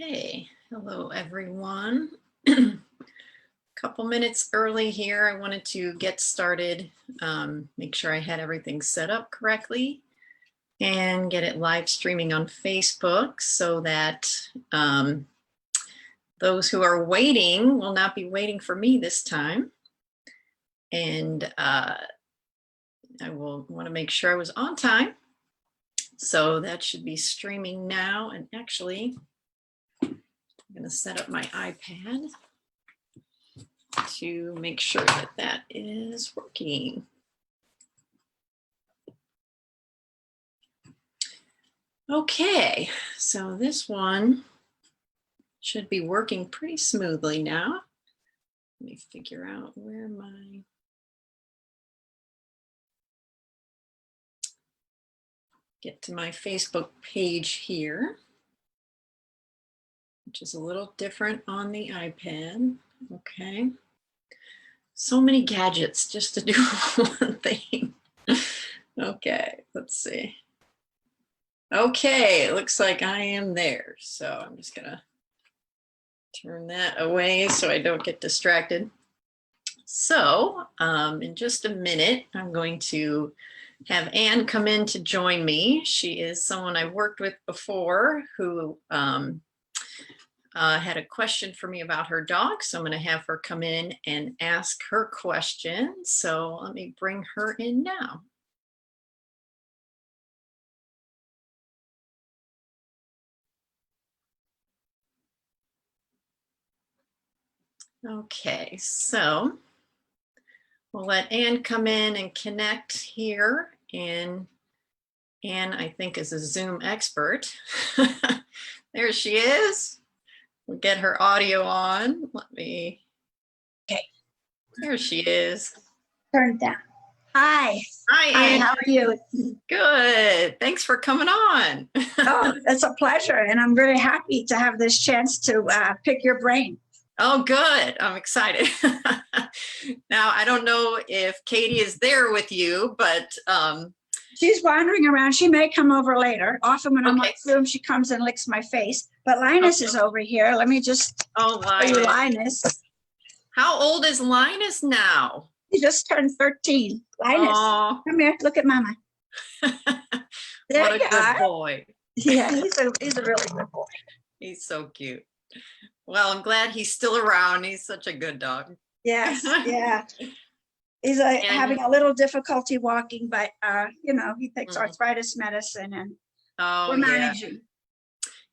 Okay, hello everyone. Couple minutes early here. I wanted to get started, make sure I had everything set up correctly and get it live streaming on Facebook so that those who are waiting will not be waiting for me this time. And I will want to make sure I was on time. So that should be streaming now. And actually, I'm going to set up my iPad to make sure that that is working. Okay, so this one should be working pretty smoothly now. Let me figure out where get to my Facebook page here, which is a little different on the iPad. Okay. So many gadgets just to do one thing. Okay, let's see. Okay, it looks like I am there. So I'm just gonna turn that away so I don't get distracted. So in just a minute, I'm going to have Anne come in to join me. She is someone I've worked with before who had a question for me about her dog. So I'm going to have her come in and ask her question. So let me bring her in now. Okay, so we'll let Anne come in and connect here. And Anne, I think, is a Zoom expert. There she is. We'll get her audio on. Let me. Okay. There she is. Turn down. Hi. Hi, Anne. How are you? Good. Thanks for coming on. Oh, it's a pleasure. And I'm very happy to have this chance to pick your brain. Oh, good. I'm excited. Now, I don't know if Katie is there with you, but she's wandering around. She may come over later. Often when I'm on okay. Zoom, she comes and licks my face. But Linus is over here. Let me just show you Linus. How old is Linus now? He just turned 13. Linus, oh. Come here. Look at Mama. There what a good are. boy. Yeah, he's a really good boy. He's so cute. Well, I'm glad he's still around. He's such a good dog. Yes, yeah. He's having a little difficulty walking, but you know, he takes arthritis medicine and we're managing.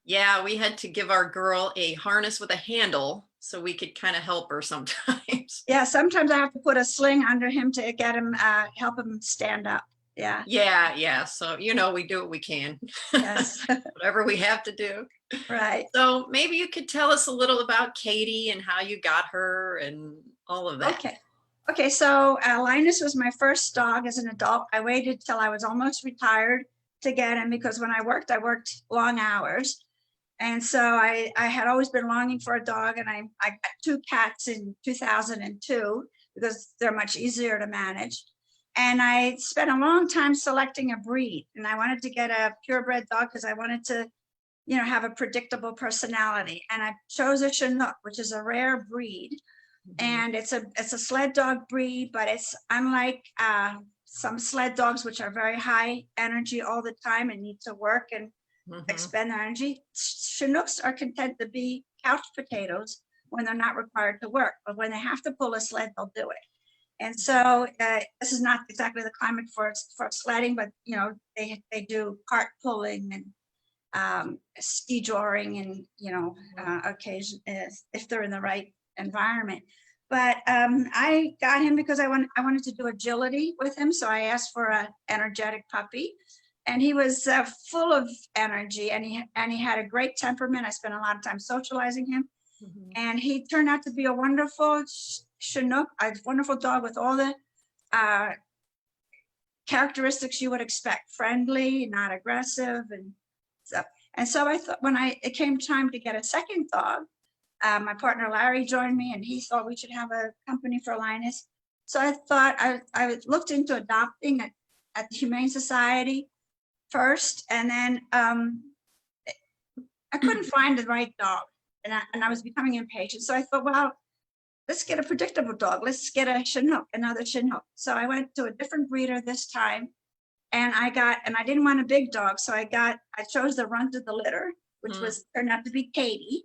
Yeah, we had to give our girl a harness with a handle so we could kind of help her sometimes. Yeah, sometimes I have to put a sling under him to get him, help him stand up. Yeah. Yeah. So, you know, we do what we can. Yes. Whatever we have to do. Right. So maybe you could tell us a little about Katie and how you got her and all of that. Okay. So Linus was my first dog as an adult. I waited till I was almost retired to get him because when I worked long hours. And so I had always been longing for a dog, and I got 2 cats in 2002 because they're much easier to manage. And I spent a long time selecting a breed, and I wanted to get a purebred dog because I wanted to, you know, have a predictable personality. And I chose a Chinook, which is a rare breed. And it's a sled dog breed, but it's unlike some sled dogs, which are very high energy all the time and need to work and expend their energy. Chinooks are content to be couch potatoes when they're not required to work, but when they have to pull a sled, they'll do it. And so this is not exactly the climate for sledding, but you know, they do cart pulling and ski joring and, you know, occasion if they're in the right environment. But I got him because I wanted to do agility with him. So I asked for an energetic puppy, and he was full of energy, and he had a great temperament. I spent a lot of time socializing him, and he turned out to be a wonderful Chinook, a wonderful dog with all the characteristics you would expect: friendly, not aggressive, and stuff. And so I thought when it came time to get a second dog, my partner Larry joined me, and he thought we should have a company for Linus. So I thought I looked into adopting at the Humane Society first, and then I couldn't find the right dog, and I was becoming impatient. So I thought, well, let's get a predictable dog. Let's get a chinook, another chinook. So I went to a different breeder this time, and I didn't want a big dog, so I chose the runt of the litter, which turned out to be Katie,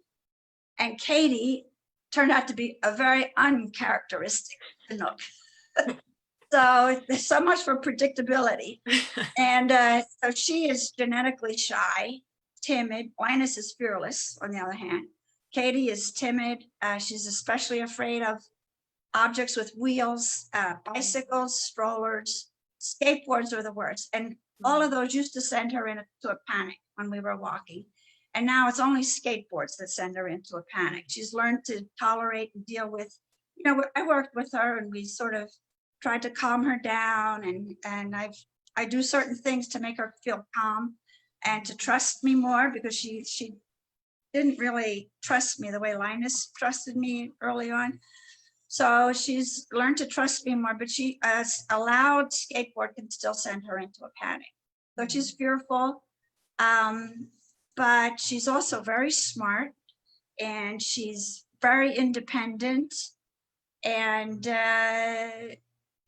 and Katie turned out to be a very uncharacteristic chinook. So there's so much for predictability. And so she is genetically shy, timid. Linus is fearless, on the other hand. Katie is timid. She's especially afraid of objects with wheels, bicycles, strollers, skateboards are the worst. And all of those used to send her into a panic when we were walking. And now it's only skateboards that send her into a panic. She's learned to tolerate and deal with, I worked with her and we sort of tried to calm her down, and I do certain things to make her feel calm and to trust me more, because she didn't really trust me the way Linus trusted me early on. So she's learned to trust me more, but a loud skateboard can still send her into a panic. So she's fearful, but she's also very smart, and she's very independent, and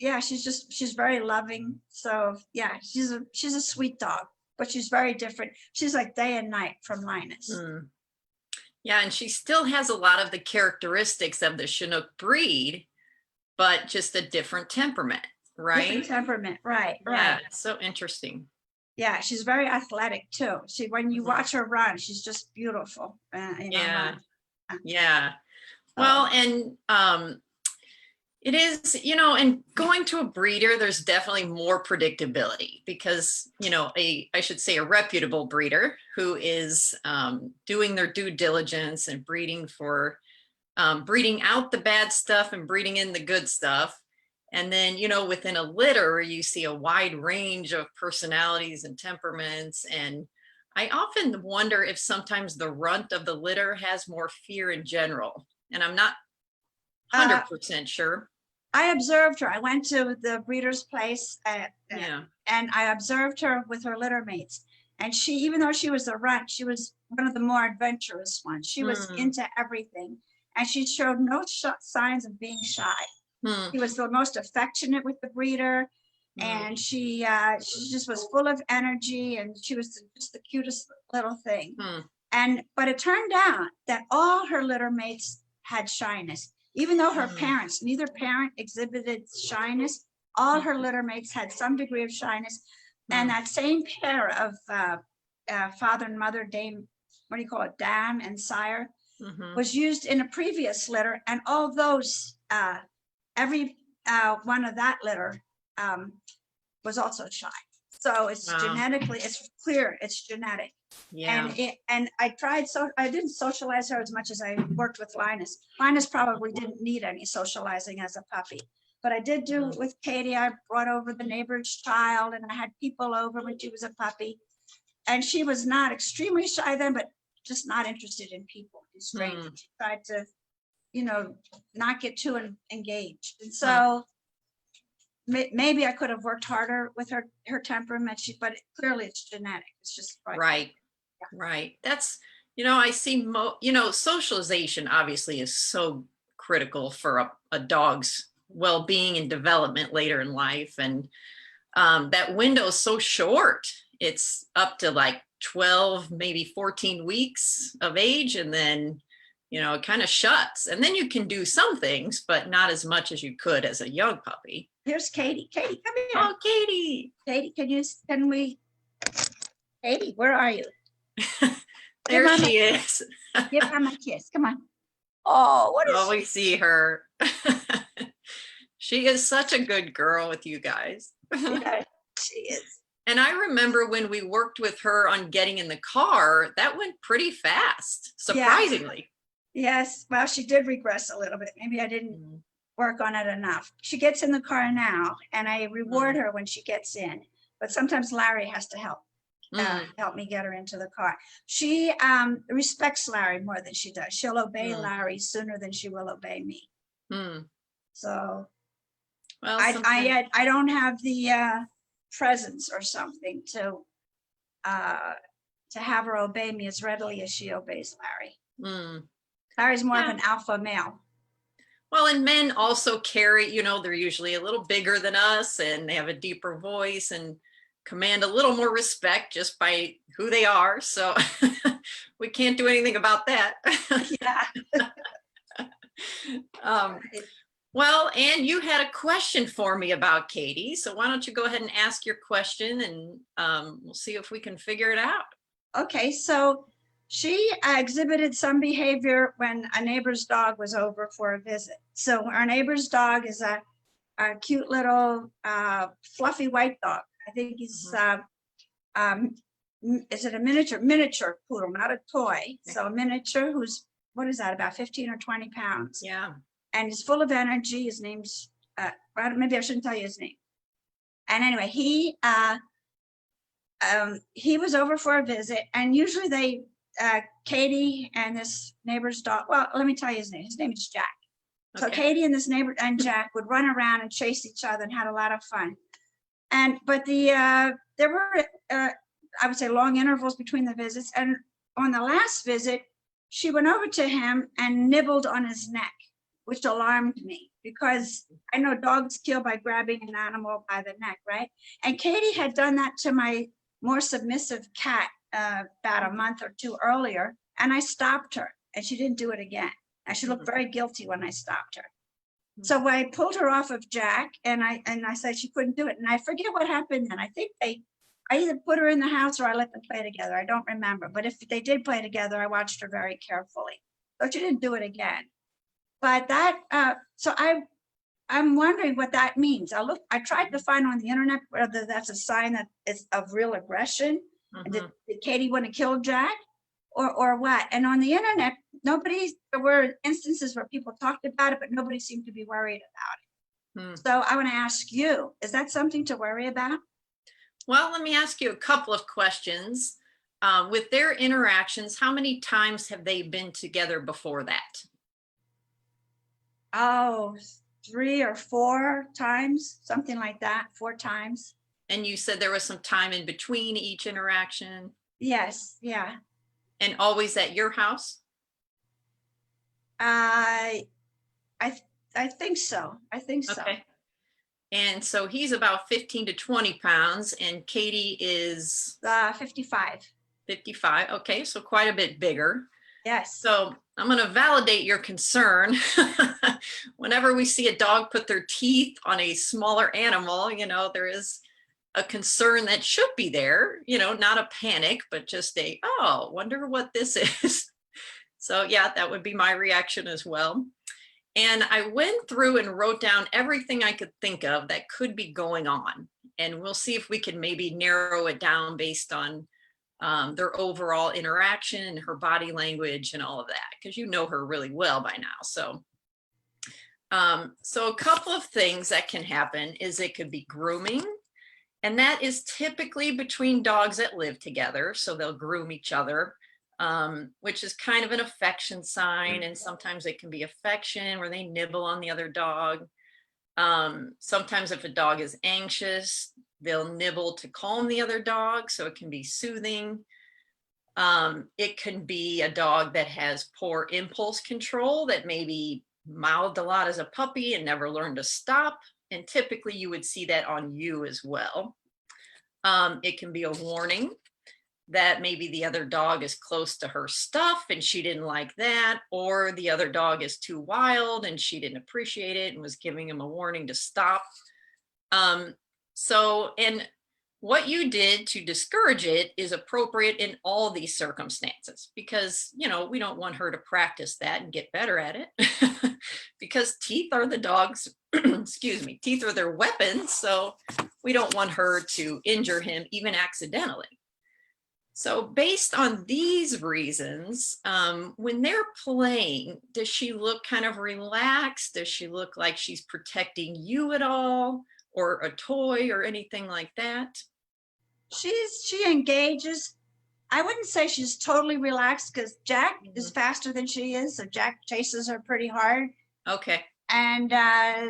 yeah, she's very loving. So yeah, she's a sweet dog, but she's very different. She's like day and night from Linus. Yeah, and she still has a lot of the characteristics of the Chinook breed, but just a different temperament, right? Different temperament, right, Yeah, right. it's so interesting. Yeah, she's very athletic too. When you watch her run, she's just beautiful. Yeah, yeah. Well, and it is, and going to a breeder, there's definitely more predictability because, I should say a reputable breeder who is doing their due diligence and breeding out the bad stuff and breeding in the good stuff. And then, within a litter, you see a wide range of personalities and temperaments. And I often wonder if sometimes the runt of the litter has more fear in general. And I'm not 100% sure. I observed her. I went to the breeder's place Yeah. and I observed her with her litter mates. And she, even though she was a runt, she was one of the more adventurous ones. She was into everything, and she showed no signs of being shy. She was the most affectionate with the breeder, and she just was full of energy, and she was just the cutest little thing. But it turned out that all her litter mates had shyness. Even though her parents, neither parent exhibited shyness, all her litter mates had some degree of shyness. And that same pair of father and mother, dame, what do you call it, dam and sire, was used in a previous litter. And all those, every one of that litter was also shy. So it's genetically, it's clear, it's genetic. Yeah. And I didn't socialize her as much as I worked with Linus. Linus probably didn't need any socializing as a puppy, but I did do with Katie. I brought over the neighbor's child, and I had people over when she was a puppy, and she was not extremely shy then, but just not interested in people. Strange. She tried to, not get too engaged, and so maybe I could have worked harder with her temperament, but clearly it's genetic. It's just right. Right. That's, I see, socialization obviously is so critical for a dog's well-being and development later in life. And that window is so short. It's up to like 12, maybe 14 weeks of age. And then, it kind of shuts. And then you can do some things, but not as much as you could as a young puppy. Here's Katie. Katie, come here. Oh, Katie. Katie, Katie, where are you? There she is. Give her my kiss. Come on. Oh, what is we see her. She is such a good girl with you guys. Yeah, she is. And I remember when we worked with her on getting in the car, that went pretty fast, surprisingly. Yes. Well, she did regress a little bit. Maybe I didn't work on it enough. She gets in the car now, and I reward her when she gets in. But sometimes Larry has to help me get her into the car. She respects Larry more than she does. She'll obey Larry sooner than she will obey me. So well, I don't have the presence or something to to have her obey me as readily as she obeys Larry. Mm. Larry's more of Yeah. an alpha male. Well, and men also carry, you know, they're usually a little bigger than us and they have a deeper voice and command a little more respect just by who they are. So we can't do anything about that. Yeah. um, well, Anne, you had a question for me about Katie. So why don't you go ahead and ask your question and we'll see if we can figure it out. Okay, so she exhibited some behavior when a neighbor's dog was over for a visit. So our neighbor's dog is a cute little fluffy white dog. I think he's is it a miniature poodle, not a toy. So a miniature who's, what is that, about 15 or 20 pounds. Yeah. And he's full of energy. His name's, well, maybe I shouldn't tell you his name. And anyway, he was over for a visit, and usually they, Katie and this neighbor's dog, well, let me tell you his name. His name is Jack. So Okay. Katie and this neighbor and Jack would run around and chase each other and had a lot of fun. But there were, I would say, long intervals between the visits. And on the last visit, she went over to him and nibbled on his neck, which alarmed me because I know dogs kill by grabbing an animal by the neck, right? And Katie had done that to my more submissive cat about a month or two earlier, and I stopped her, and she didn't do it again. And she looked very guilty when I stopped her. So I pulled her off of Jack, and I said she couldn't do it. And I forget what happened then. I think I either put her in the house or I let them play together. I don't remember. But if they did play together, I watched her very carefully. So she didn't do it again. But that, so I'm wondering what that means. I tried to find on the internet whether that's a sign that is of real aggression. Did Katie want to kill Jack or what? And on the internet, there were instances where people talked about it, but nobody seemed to be worried about it. So I want to ask you, is that something to worry about? Well, let me ask you a couple of questions. With their interactions, how many times have they been together before that? Oh, 3 or 4 times, something like that, 4 times. And you said there was some time in between each interaction? Yes, yeah. And always at your house? I think so. I think so. Okay. And so he's about 15 to 20 pounds and Katie is 55. 55. Okay, so quite a bit bigger. Yes. So I'm going to validate your concern. Whenever we see a dog put their teeth on a smaller animal, you know, there is a concern that should be there, you know, not a panic, but just a, oh, wonder what this is. So yeah, that would be my reaction as well. And I went through and wrote down everything I could think of that could be going on. And we'll see if we can maybe narrow it down based on their overall interaction, her body language and all of that, because you know her really well by now. So a couple of things that can happen is it could be grooming. And that is typically between dogs that live together. So they'll groom each other, which is kind of an affection sign. And sometimes it can be affection where they nibble on the other dog. Sometimes if a dog is anxious, they'll nibble to calm the other dog. So it can be soothing. It can be a dog that has poor impulse control that maybe mouthed a lot as a puppy and never learned to stop. And typically you would see that on you as well. It can be a warning that maybe the other dog is close to her stuff and she didn't like that, or the other dog is too wild and she didn't appreciate it and was giving him a warning to stop. And what you did to discourage it is appropriate in all these circumstances, because, you know, we don't want her to practice that and get better at it because teeth are the dog's, excuse me, teeth are their weapons. So we don't want her to injure him even accidentally. So based on these reasons, when they're playing, does she look kind of relaxed? Does she look like she's protecting you at all, or a toy or anything like that? She engages. I wouldn't say she's totally relaxed because Jack is faster than she is. So Jack chases her pretty hard. Okay. And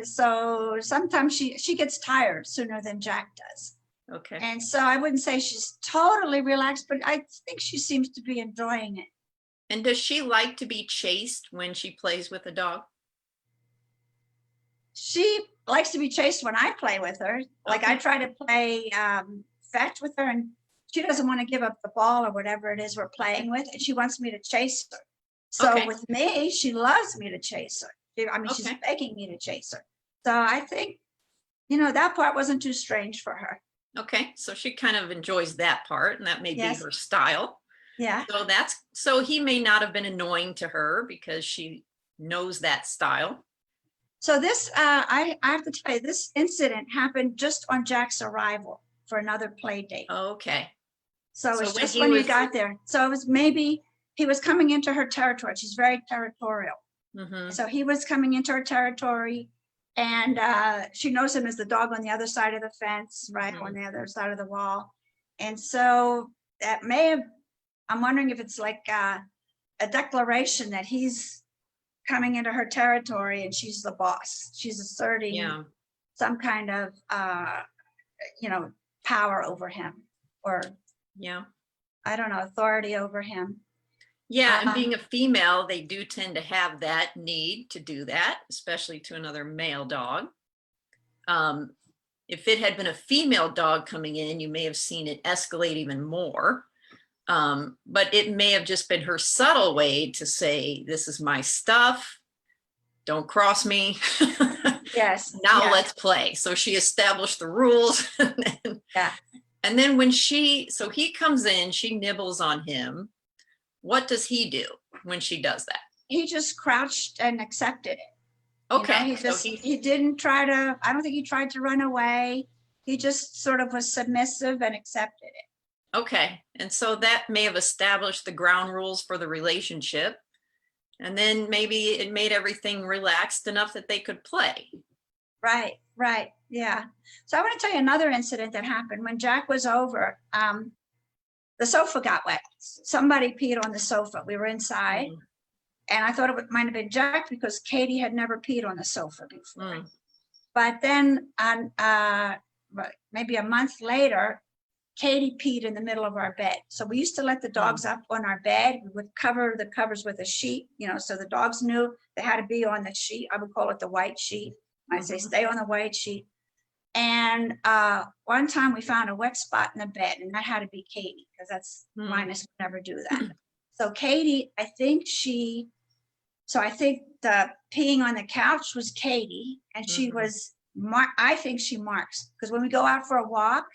so sometimes she gets tired sooner than Jack does. Okay. And so I wouldn't say she's totally relaxed, but I think she seems to be enjoying it. And does she like to be chased when she plays with a dog? She likes to be chased when I play with her. Like I Okay. try to play fetch with her, and she doesn't want to give up the ball or whatever it is we're playing with, and she wants me to chase her. So Okay. with me, she loves me to chase her. She's Okay. begging me to chase her. So I think, that part wasn't too strange for her. Okay. So she kind of enjoys that part, and that may be Yes. her style. Yeah. So he may not have been annoying to her because she knows that style. So this, I have to tell you, this incident happened just on Jack's arrival for another play date. Okay. So So it's when just he when he was- got there. So it was maybe he was coming into her territory. She's very territorial. Mhm. So he was coming into her territory, and she knows him as the dog on the other side of the fence, right on the other side of the wall. And so that may have, I'm wondering if it's like a declaration that he's coming into her territory and she's the boss. She's asserting Yeah. some kind of, power over him, or Yeah. I don't know, authority over him. Yeah, and being a female, they do tend to have that need to do that, especially to another male dog. If it had been a female dog coming in, you may have seen it escalate even more. But it may have just been her subtle way to say, this is my stuff. Don't cross me. Yes. Now yeah, let's play. So she established the rules. Yeah. And then so he comes in, she nibbles on him. What does he do when she does that? He just crouched and accepted it. Okay. He didn't try to, I don't think he tried to run away. He just sort of was submissive and accepted it. Okay. And so that may have established the ground rules for the relationship. And then maybe it made everything relaxed enough that they could play. Right. Yeah. So I want to tell you another incident that happened when Jack was over. The sofa got wet. Somebody peed on the sofa. We were inside. Mm. And I thought it might have been Jack because Katie had never peed on the sofa before. Mm. But then maybe a month later, Katie peed in the middle of our bed. So we used to let the dogs up on our bed. We would cover the covers with a sheet, so the dogs knew they had to be on the sheet. I would call it the white sheet. I'd say, stay on the white sheet. And one time we found a wet spot in the bed, and that had to be Katie, because that's Linus would never do that. So Katie, I think the peeing on the couch was Katie, and she was, I think she marks, because when we go out for a walk,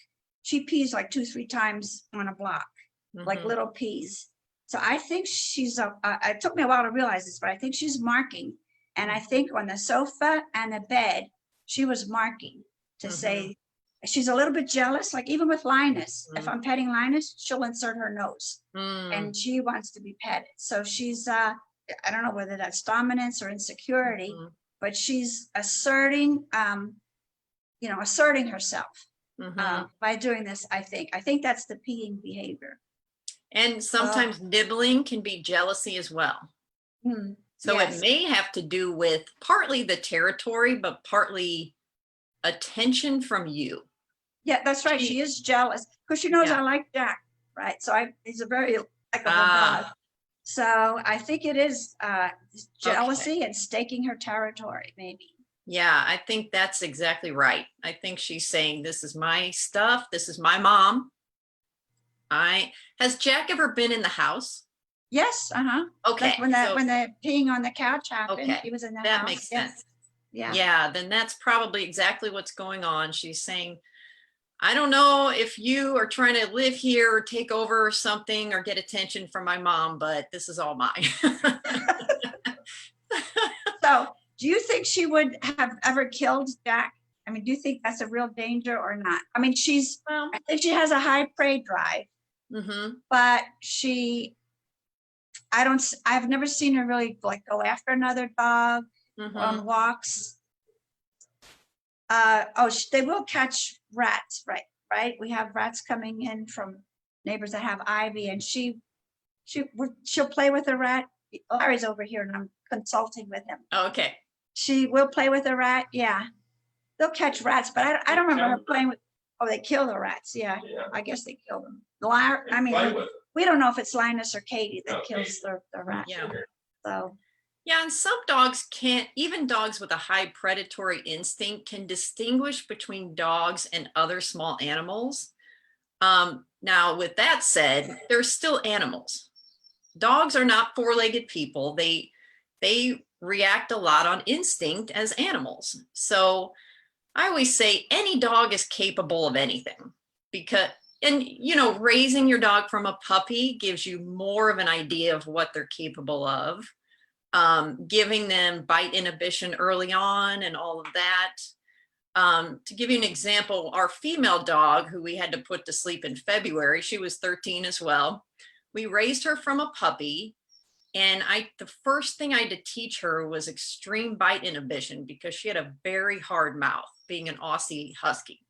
she pees like 2-3 times on a block, like little pees. So I think she's, it took me a while to realize this, but I think she's marking. And I think on the sofa and the bed, she was marking to say, she's a little bit jealous, like even with Linus. If I'm petting Linus, she'll insert her nose and she wants to be petted. So she's, I don't know whether that's dominance or insecurity, but she's asserting, asserting herself by doing this, I think. I think that's the peeing behavior. And sometimes nibbling can be jealousy as well. So Yes. it may have to do with partly the territory, but partly attention from you. Yeah, that's right. She is jealous because she knows I like Jack, right? So he's a very likable dog. So I think it is jealousy and staking her territory, maybe. Yeah, I think that's exactly right. I think she's saying, this is my stuff. This is my mom. Has Jack ever been in the house? Yes. Okay. Like when the peeing on the couch happened, Okay, he was in the house. that makes sense. Yeah, then that's probably exactly what's going on. She's saying, I don't know if you are trying to live here or take over or something or get attention from my mom, but this is all mine. So do you think she would have ever killed Jack? I mean, do you think that's a real danger or not? I mean, I think she has a high prey drive, but I've never seen her really like go after another dog on walks. They will catch rats, right? We have rats coming in from neighbors that have ivy, and she'll play with a rat. Larry's over here and I'm consulting with him. Okay. She will play with a rat. Yeah, they'll catch rats, but I don't remember her playing with. Oh, they kill the rats. Yeah, Yeah. I guess they kill them. They I mean, fight with it. we don't know if it's Linus or Katie that No, kills the rat. Yeah. So, Yeah, and some dogs can't, even dogs with a high predatory instinct can distinguish between dogs and other small animals. Now, with that said, they're still animals. Dogs are not four-legged people. They react a lot on instinct as animals. So I always say any dog is capable of anything because, and you know, raising your dog from a puppy gives you more of an idea of what they're capable of. Giving them bite inhibition early on and all of that. To give you an example, our female dog, who we had to put to sleep in February, she was 13 as well. We raised her from a puppy, and the first thing I had to teach her was extreme bite inhibition because she had a very hard mouth, being an Aussie Husky.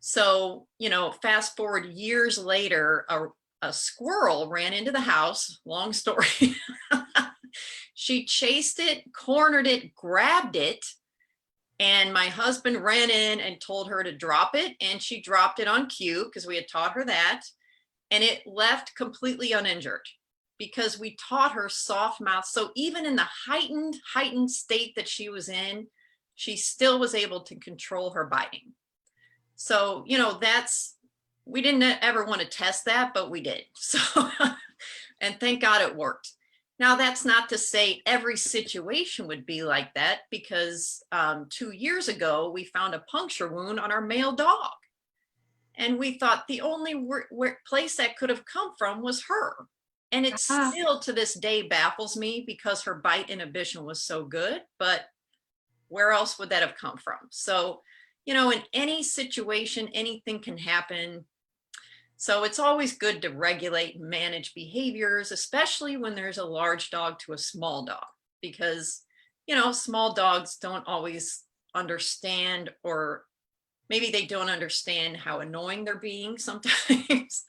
So, you know, fast forward years later, a squirrel ran into the house, long story. She chased it, cornered it, grabbed it, and my husband ran in and told her to drop it, and she dropped it on cue because we had taught her that, and it left completely uninjured because we taught her soft mouth. So even in the heightened state that she was in, she still was able to control her biting. So, you know, we didn't ever want to test that, but we did. So, and thank God it worked. Now, that's not to say every situation would be like that, because 2 years ago, we found a puncture wound on our male dog. And we thought the only place that could have come from was her. And it still to this day baffles me because her bite inhibition was so good, but where else would that have come from? So, you know, in any situation, anything can happen. So it's always good to regulate and manage behaviors, especially when there's a large dog to a small dog, because, you know, small dogs don't always understand, or maybe they don't understand how annoying they're being sometimes.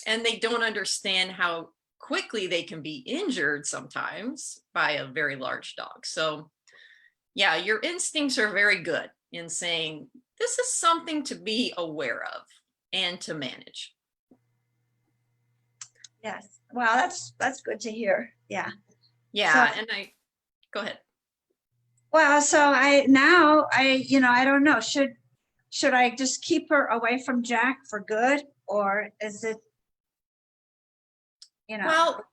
And they don't understand how quickly they can be injured sometimes by a very large dog. So yeah, your instincts are very good in saying, this is something to be aware of and to manage. yes. Well, that's good to hear. Yeah. Yeah, So, and go ahead. well, so I don't know. Should I just keep her away from Jack for good, or is it, you know? Well,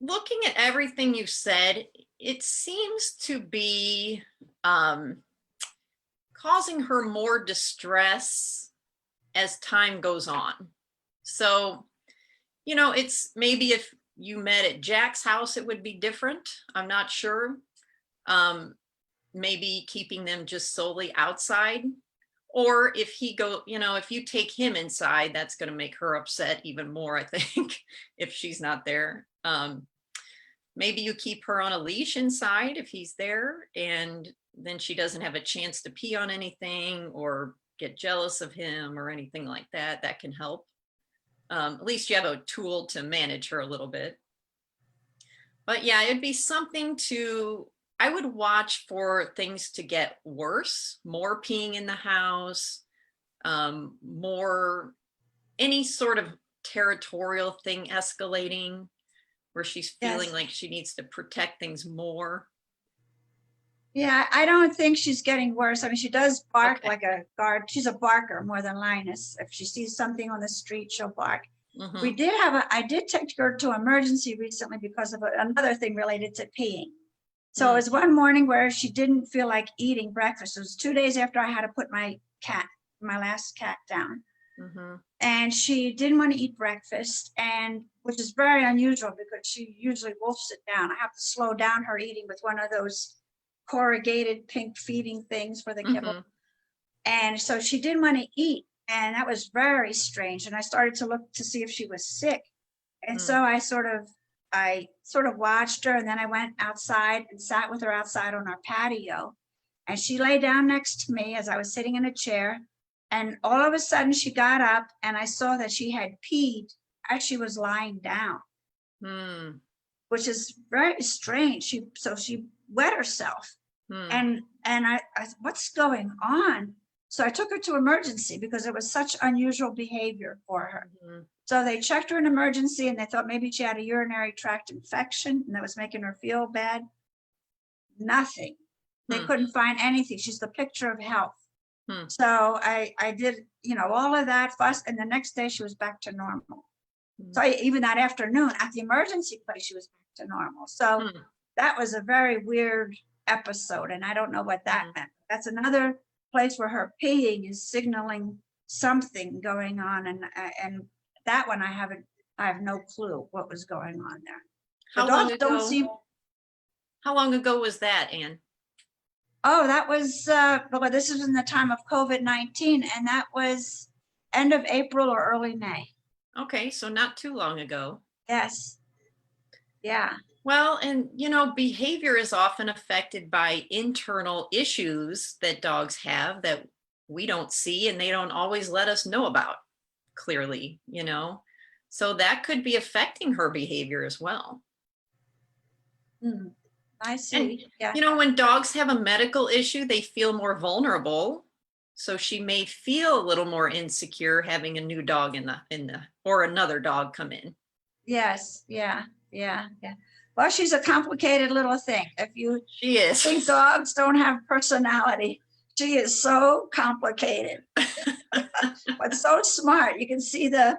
looking at everything you said, it seems to be causing her more distress as time goes on. So, you know, it's maybe if you met at Jack's house, it would be different. I'm not sure. Maybe keeping them just solely outside. Or if if you take him inside, that's going to make her upset even more, I think, if she's not there. Maybe you keep her on a leash inside if he's there, and then she doesn't have a chance to pee on anything or get jealous of him or anything like that. That can help. At least you have a tool to manage her a little bit. But yeah, it'd be something I would watch for things to get worse, more peeing in the house, more any sort of territorial thing escalating where she's feeling like she needs to protect things more. Yeah, I don't think she's getting worse. I mean, she does bark like a guard. She's a barker more than Linus. If she sees something on the street, she'll bark. Mm-hmm. I did take her to emergency recently because of another thing related to peeing. So it was one morning where she didn't feel like eating breakfast. It was 2 days after I had to put my last cat down. Mm-hmm. And she didn't want to eat breakfast, and which is very unusual because she usually wolfs it down. I have to slow down her eating with one of those corrugated pink feeding things for the kibble. Mm-hmm. And so she didn't want to eat, and that was very strange. And I started to look to see if she was sick. And so I sort of watched her, and then I went outside and sat with her outside on our patio. And she lay down next to me as I was sitting in a chair. And all of a sudden she got up, and I saw that she had peed as she was lying down, which is very strange. She wet herself. And I what's going on? So I took her to emergency because it was such unusual behavior for her. Mhm. So they checked her in emergency and they thought maybe she had a urinary tract infection and that was making her feel bad. Nothing. They Hmm. couldn't find anything. She's the picture of health. Hmm. So I did, all of that fuss, and the next day she was back to normal. Hmm. So even that afternoon at the emergency place, she was back to normal. So Hmm. that was a very weird episode, and I don't know what that meant. That's another place where her peeing is signaling something going on, and that one I have no clue what was going on there. The How long dogs don't ago? seem. How long ago was that, Anne? Oh, that was well, this is in the time of COVID-19, and that was end of April or early May. Okay, so not too long ago. Yes. Yeah. Well, and behavior is often affected by internal issues that dogs have that we don't see and they don't always let us know about clearly, So that could be affecting her behavior as well. Hmm. I And, see. Yeah. when dogs have a medical issue, they feel more vulnerable. So she may feel a little more insecure having a new dog or another dog come in. Yes. Yeah. Yeah. Yeah. Well, she's a complicated little thing. If you She is. think dogs don't have personality, she is so complicated, but so smart. You can see the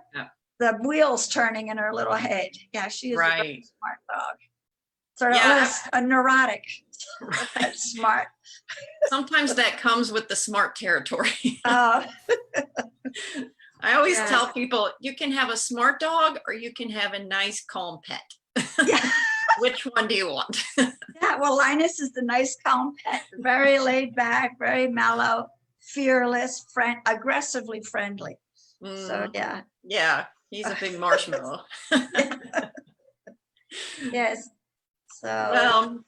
wheels turning in her little head. Yeah, she is a very Right. smart dog. Sort of Yeah. a neurotic, Right. smart. Sometimes that comes with the smart territory. Uh, I always Yeah. tell people you can have a smart dog or you can have a nice, calm pet. yeah. Which one do you want? Yeah, well, Linus is the nice, calm pet, very laid back, very mellow, fearless, aggressively friendly. So yeah. Yeah, he's a big marshmallow. Yes. So Well,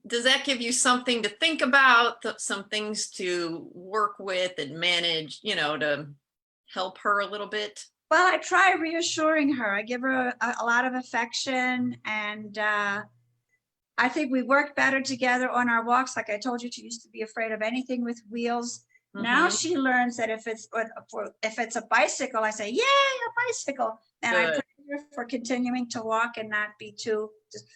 does that give you something to think about, some things to work with and manage, to help her a little bit? well, I try reassuring her. I give her a lot of affection, and I think we work better together on our walks. Like I told you, she used to be afraid of anything with wheels. Now Mhm. she learns that if it's a bicycle, I say, "Yay, a bicycle!" And I Good. praise her for continuing to walk and not be too.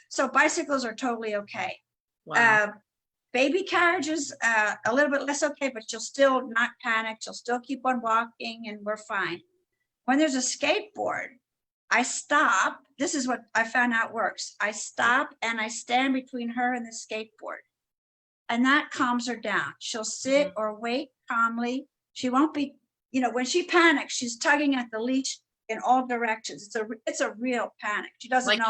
So bicycles are totally okay. Wow. Baby carriages, a little bit less okay, but she'll still not panic. She'll still keep on walking, and we're fine. When there's a skateboard, I stop. This is what I found out works. I stop and I stand between her and the skateboard. And that calms her down. She'll sit or wait calmly. She won't be, when she panics, she's tugging at the leash in all directions. It's a real panic. She doesn't Like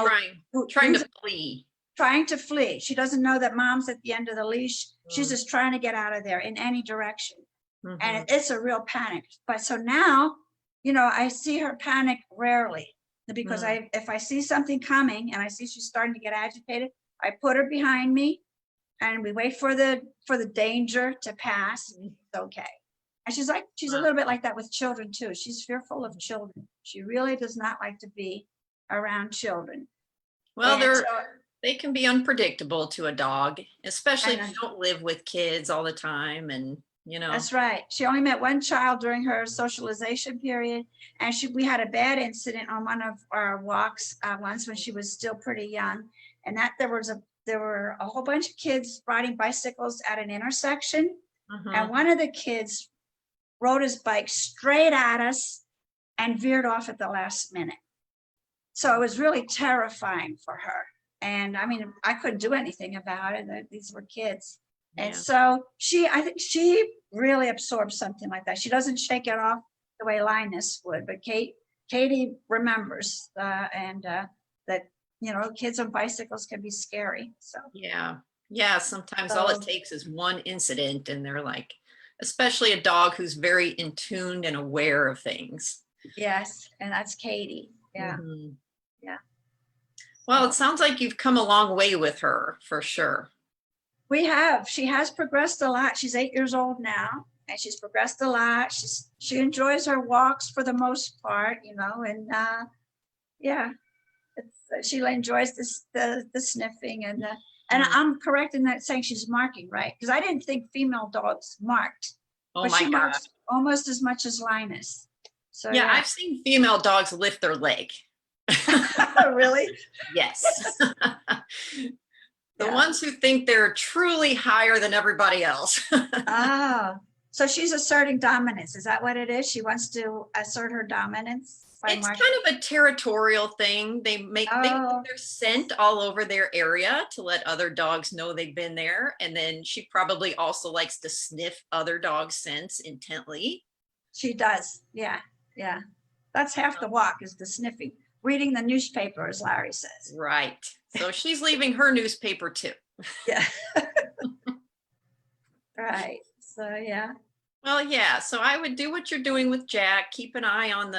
know trying to flee. trying to flee. She doesn't know that mom's at the end of the leash. She's Mm. just trying to get out of there in any direction. Mhm. And it's a real panic. But so now, I see her panic rarely because if I see something coming and I see she's starting to get agitated, I put her behind me and we wait for the danger to pass. It's okay. And she's a little bit like that with children too. She's fearful of children. She really does not like to be around children. Well, And they can be unpredictable to a dog, especially if And- you don't live with kids all the time and That's right. She only met one child during her socialization period, and we had a bad incident on one of our walks once when she was still pretty young, and that there were a whole bunch of kids riding bicycles at an intersection, and one of the kids rode his bike straight at us and veered off at the last minute. So it was really terrifying for her. And I mean, I couldn't do anything about it. These were kids. And so I think she really absorbs something like that. She doesn't shake it off the way Linus would, but Katie remembers that, kids on bicycles can be scary. So yeah, sometimes all it takes is one incident and they're like, especially a dog who's very in tuned and aware of things. Yes, and that's Katie. Yeah. Mhm. Yeah. Well, it sounds like you've come a long way with her for sure. We have. She has progressed a lot. She's 8 years old now, and she's progressed a lot. She enjoys her walks for the most part, and she enjoys the sniffing and I'm correct in that saying she's marking, right? Because I didn't think female dogs marked. Oh but my she God. barks almost as much as Linus. So Yeah, yeah. I've seen female dogs lift their leg. Really? Yes. The Yeah. ones who think they're truly higher than everybody else. Ah, so she's asserting dominance. Is that what it is? She wants to assert her dominance by It's marking. kind of a territorial thing. They put Oh, their scent all over their area to let other dogs know they've been there. And then she probably also likes to sniff other dogs' scents intently. she does. Yeah, yeah. That's half the walk is the sniffing. Reading the newspaper, as Larry says. Right. So she's leaving her newspaper too. Yeah. Right. So yeah. Well, yeah. So I would do what you're doing with Jack. Keep an eye on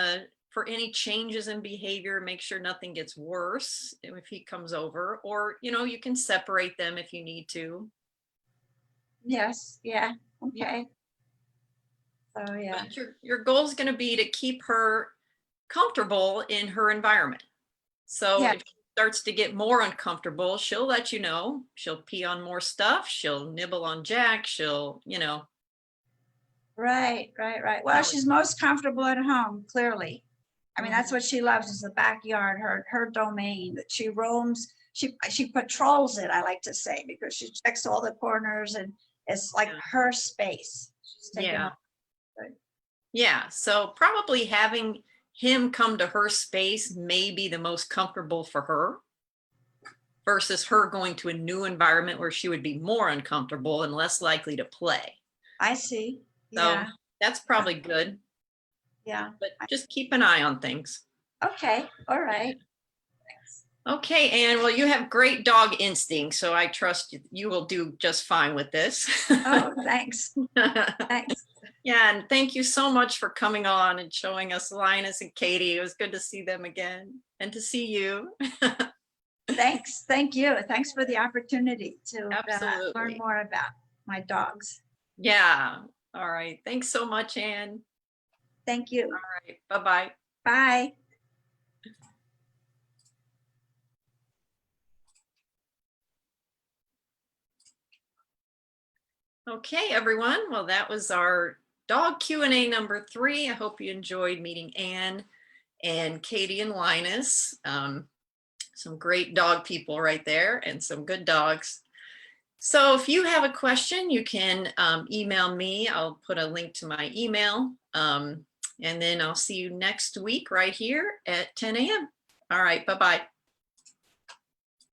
for any changes in behavior. Make sure nothing gets worse if he comes over, or, you can separate them if you need to. Yes. Yeah. Okay. So yeah. But your goal is going to be to keep her comfortable in her environment. So Yeah. if she starts to get more uncomfortable, she'll let you know. She'll pee on more stuff. She'll nibble on Jack. She'll. Right. Right. Right. Well, she's most comfortable at home. Clearly. I mean, that's what she loves is the backyard, her domain that she roams. She patrols it, I like to say, because she checks all the corners and it's like her space. She's taken Yeah. up. Good. Yeah. So probably having him come to her space may be the most comfortable for her versus her going to a new environment where she would be more uncomfortable and less likely to play. I see. So Yeah. that's probably good, Yeah. but just keep an eye on things. Okay. All right. Okay, Anne, well, you have great dog instinct, so I trust you will do just fine with this. Oh, thanks. Thanks. Yeah, and thank you so much for coming on and showing us Linus and Katie. It was good to see them again and to see you. Thanks. Thank you. Thanks for the opportunity to learn Absolutely. more about my dogs. Yeah. All right. Thanks so much, Anne. Thank you. All right. Bye-bye. Bye. Okay, everyone. Well, that was our dog Q&A number 3. I hope you enjoyed meeting Anne and Katie and Linus. Some great dog people right there and some good dogs. So if you have a question, you can email me. I'll put a link to my email. And then I'll see you next week right here at 10 a.m. All right. Bye-bye.